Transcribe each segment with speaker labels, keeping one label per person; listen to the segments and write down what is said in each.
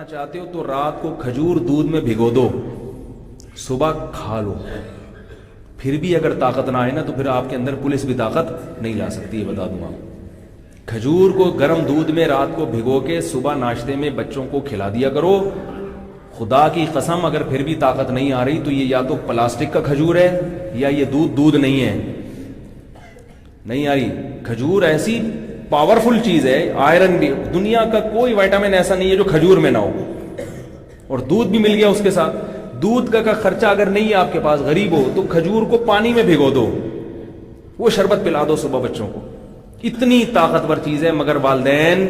Speaker 1: چاہتے ہو تو رات کو کھجور دودھ میں بھگو دو، صبح کھا لو، پھر بھی اگر طاقت نہ آئے نا تو پھر آپ کے اندر پولیس بھی طاقت نہیں لا سکتی، یہ بتا دوں آپ۔ کھجور کو گرم دودھ میں رات کو بھگو کے صبح ناشتے میں بچوں کو کھلا دیا کرو۔ خدا کی قسم اگر پھر بھی طاقت نہیں آ رہی تو یہ یا تو پلاسٹک کا کھجور ہے یا یہ دودھ نہیں ہے، نہیں آ رہی۔ کھجور ایسی پاورفل چیز ہے، آئرن بھی، دنیا کا کوئی وائٹامن ایسا نہیں ہے جو کھجور میں نہ ہو، اور دودھ بھی مل گیا اس کے ساتھ۔ دودھ کا خرچہ اگر نہیں ہے آپ کے پاس، غریب ہو، تو کھجور کو پانی میں بھگو دو، وہ شربت پلا دو صبح بچوں کو، اتنی طاقتور چیز ہے۔ مگر والدین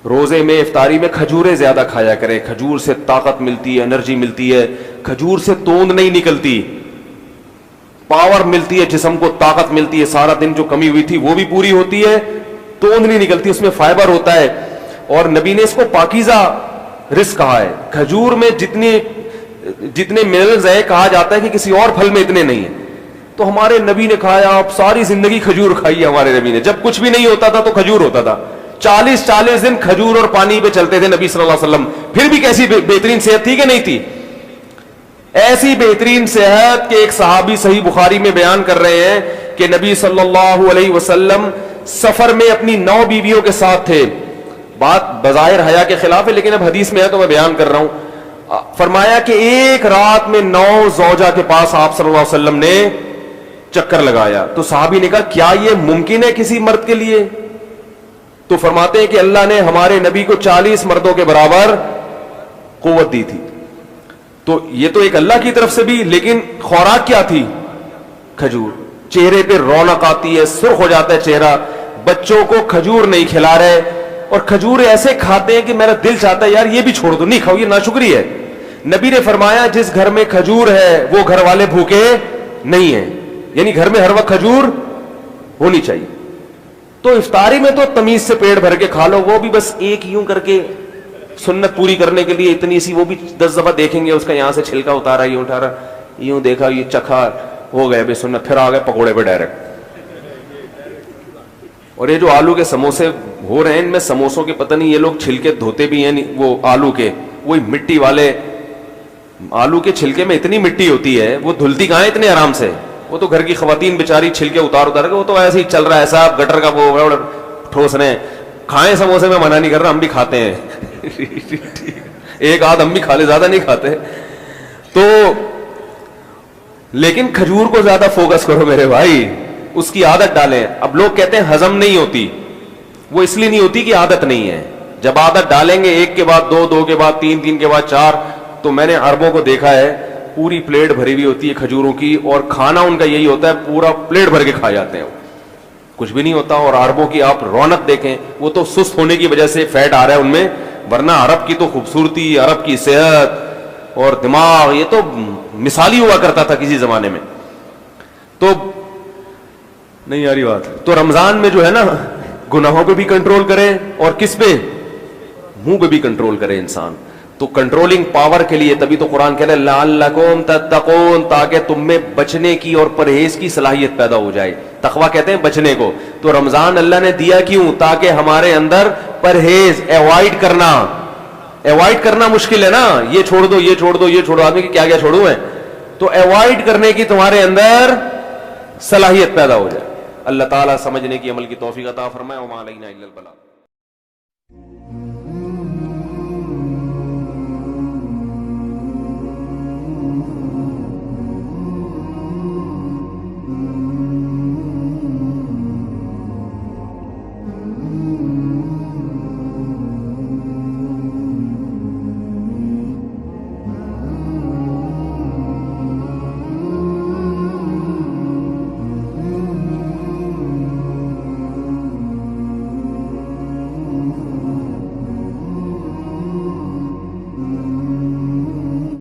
Speaker 1: روزے میں افطاری میں کھجوریں زیادہ کھایا کرے، کھجور سے طاقت ملتی ہے، انرجی ملتی ہے، کھجور سے توند نہیں نکلتی، پاور ملتی ہے، جسم کو طاقت ملتی ہے، سارا دن جو کمی ہوئی تھی وہ بھی پوری ہوتی ہے، توند نہیں نکلتی، اس میں فائبر ہوتا ہے، اور نبی نے اس کو پاکیزہ رزق کہا ہے۔ کھجور میں جتنے منرلز ہیں، کہا جاتا ہے کہ کسی اور پھل میں اتنے نہیں ہیں، تو ہمارے نبی نے کہا آپ ساری زندگی کھجور کھائی ہے۔ ہمارے نبی نے جب کچھ بھی نہیں ہوتا تھا تو کھجور ہوتا تھا، 40 دن کھجور اور پانی پہ چلتے تھے نبی صلی اللہ علیہ وسلم، پھر بھی کیسی بہترین صحت تھی کہ نہیں تھی؟ ایسی بہترین صحت کہ ایک صحابی صحیح بخاری میں بیان کر رہے ہیں کہ نبی صلی اللہ علیہ وسلم سفر میں اپنی 9 بیویوں کے ساتھ تھے۔ بات بظاہر حیا کے خلاف ہے لیکن اب حدیث میں ہے تو میں بیان کر رہا ہوں۔ فرمایا کہ ایک رات میں 9 زوجہ کے پاس آپ صلی اللہ علیہ وسلم نے چکر لگایا، تو صحابی نے کہا کیا یہ ممکن ہے کسی مرد کے لیے؟ تو فرماتے ہیں کہ اللہ نے ہمارے نبی کو 40 مردوں کے برابر قوت دی تھی۔ تو یہ تو ایک اللہ کی طرف سے بھی، لیکن خوراک کیا تھی؟ کھجور۔ چہرے پہ رونق آتی ہے، سرخ ہو جاتا ہے چہرہ۔ بچوں کو کھجور نہیں کھلا رہے، اور کھجور ایسے کھاتے ہیں کہ میرا دل چاہتا ہے یار یہ بھی چھوڑ دو، نہیں کھاؤ، یہ ناشکری ہے۔ نبی نے فرمایا جس گھر میں کھجور ہے وہ گھر والے بھوکے نہیں ہیں، یعنی گھر میں ہر وقت کھجور ہونی چاہیے۔ تو افطاری میں تو تمیز سے پیٹ بھر کے کھا لو، وہ بھی بس ایک یوں کر کے سنت پوری کرنے کے لیے اتنی سی، وہ بھی 10 دفعہ دیکھیں گے اس کا، یہاں سے چھلکا اتارا، یوں اٹھارا، یوں دیکھا، یہ چکھا، ہو گئے بے سنت، پھر آ گئے پکوڑے پہ ڈائریکٹ۔ اور یہ جو آلو کے سموسے ہو رہے ہیں، ان میں سموسوں کے پتہ نہیں یہ لوگ چھلکے دھوتے بھی ہیں، وہ آلو کے، وہی مٹی والے آلو کے چھلکے میں اتنی مٹی ہوتی ہے، وہ دھلتی کہاں ہے اتنے آرام سے؟ وہ تو گھر کی خواتین بیچاری چھلکے اتار کے، وہ تو ایسے ہی چل رہا ہے صاحب، گٹر کا وہ ٹھوس رہے ہیں۔ کھائیں سموسے، میں منع نہیں کر رہا، ہم بھی کھاتے ہیں ایک آدھ ہم بھی کھا لے، زیادہ نہیں کھاتے تو، لیکن کھجور کو زیادہ فوکس کرو میرے بھائی، اس کی عادت ڈالیں۔ اب لوگ کہتے ہیں ہضم نہیں ہوتی، وہ اس لیے نہیں ہوتی کہ عادت نہیں ہے۔ جب عادت ڈالیں گے، ایک کے بعد 2، 2 کے بعد 3، 3 کے بعد 4، تو میں نے عربوں کو دیکھا ہے پوری پلیٹ بھری ہوئی ہوتی ہے کھجوروں کی، اور کھانا ان کا یہی ہوتا ہے، پورا پلیٹ بھر کے کھا جاتے ہیں، کچھ بھی نہیں ہوتا۔ اور عربوں کی آپ رونق دیکھیں، وہ تو سست ہونے کی وجہ سے فیٹ آ رہا ہے ان میں، ورنہ عرب کی تو خوبصورتی، عرب کی صحت اور دماغ، یہ تو مثالی ہوا کرتا تھا کسی زمانے میں۔ تو نہیں آ رہی بات؟ تو رمضان میں جو ہے نا، گناہوں پہ بھی کنٹرول کرے، اور کس پہ؟ منہ پہ بھی کنٹرول کرے انسان۔ تو کنٹرولنگ پاور کے لیے تبھی تو قرآن کہہ رہا ہے لعلکم تتقون، تاکہ تم میں بچنے کی اور پرہیز کی صلاحیت پیدا ہو جائے۔ تقویٰ کہتے ہیں بچنے کو۔ تو رمضان اللہ نے دیا کیوں؟ تاکہ ہمارے اندر پرہیز، ایوائڈ کرنا مشکل ہے نا، یہ چھوڑ دو، یہ چھوڑ دو، یہ چھوڑو، آدمی کی کیا کیا چھوڑوں میں، تو ایوائڈ کرنے کی تمہارے اندر صلاحیت پیدا ہو جائے۔ اللہ تعالیٰ سمجھنے کی، عمل کی توفیق عطا فرمائے۔ وما علینا الا البلاغ۔